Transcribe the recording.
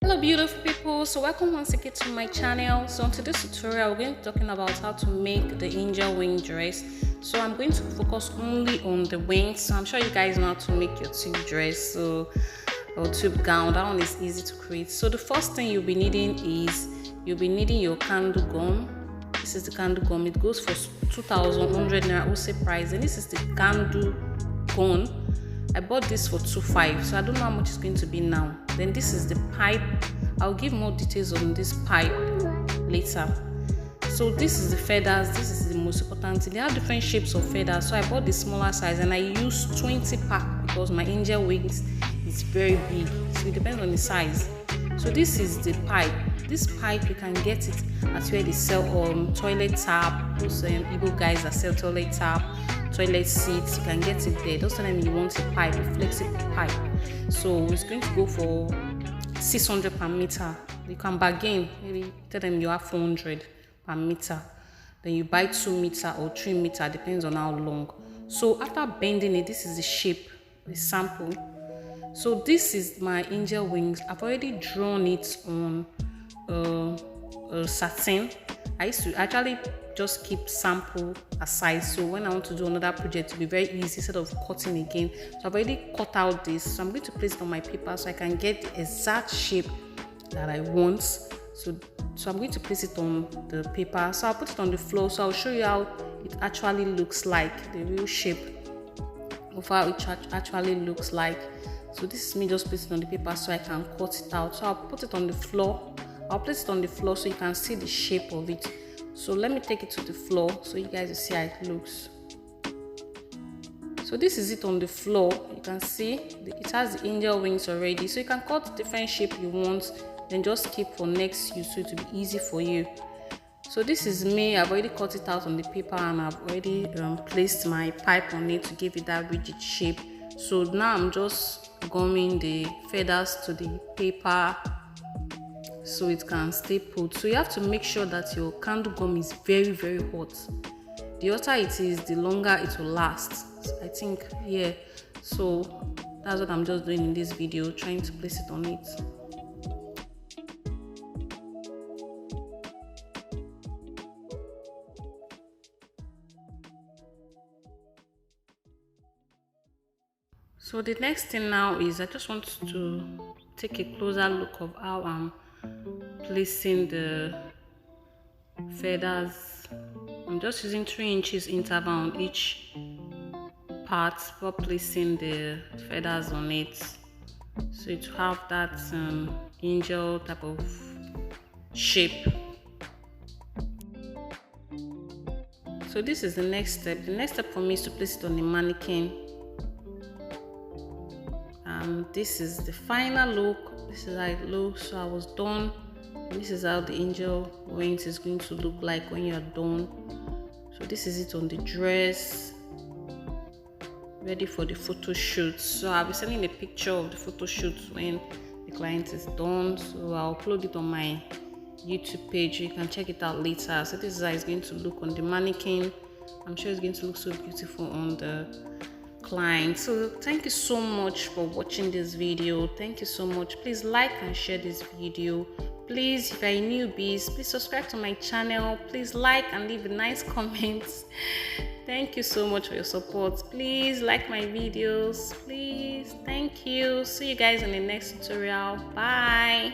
Hello beautiful people, so welcome once again to my channel. So in today's tutorial we're going to be talking about how to make the angel wing dress. So I'm going to focus only on the wings. So I'm sure you guys know how to make your tube dress or tube gown. That one is easy to create. So the first thing you'll be needing is your candle gum. This is the candle gum. It goes for 2,100 naira wholesale price, and this is the candle gun. I bought this for 2,500, so I don't know how much it's going to be now. Then this is the pipe. I'll give more details on this pipe later. So this is the feathers. This is the most important thing. They have different shapes of feathers, so I bought the smaller size and I used 20 pack because my angel wings is very big, so it depends on the size. So this is the pipe. This pipe, you can get it at where they sell toilet tap. Those Igbo guys that sell toilet tap, toilet seats, you can get it there. Those time you want a pipe, a flexible pipe. So it's going to go for 600 per meter. You can bargain, maybe tell them you have 400 per meter. Then you buy 2 meter or 3 meter, depends on how long. So after bending it, this is the shape, the sample. So this is my angel wings. I've already drawn it on satin. I used to actually just keep sample aside, so when I want to do another project to be very easy instead of cutting again. So I've already cut out this, so I'm going to place it on my paper so I can get the exact shape that I want. So I'm going to place it on the paper. So I'll put it on the floor, so I'll show you how it actually looks like, the real shape of how it actually looks like. So this is me just placing it on the paper so I can cut it out. So I'll put it on the floor. I'll place it on the floor so you can see the shape of it. So let me take it to the floor so you guys will see how it looks. So this is it on the floor. You can see it has the angel wings already. So you can cut different shape you want, then just keep for next use so it will be easy for you. So this is me. I've already cut it out on the paper and I've already placed my pipe on it to give it that rigid shape. So now I'm just gumming the feathers to the paper so it can stay put. So you have to make sure that your candle gum is very, very hot. The hotter it is, the longer it will last, I think. Yeah, so that's what I'm just doing in this video, trying to place it on it. So the next thing now is I just want to take a closer look of how I'm placing the feathers. I'm just using 3 inches interval on each part for placing the feathers on it, so it will have that angel type of shape. So this is the next step. The next step for me is to place it on the mannequin. This is the final look. This is how it looks. So I was done. And this is how the angel wings is going to look like when you're done. So this is it on the dress, ready for the photo shoot. So I'll be sending a picture of the photo shoot when the client is done. So I'll upload it on my YouTube page. You can check it out later. So this is how it's going to look on the mannequin. I'm sure it's going to look so beautiful on the client. So thank you so much for watching this video. Thank you so much. Please like and share this video. Please, if you're a newbie, please subscribe to my channel. Please like and leave a nice comment. Thank you so much for your support. Please like my videos, please. Thank you. See you guys in the next tutorial. Bye.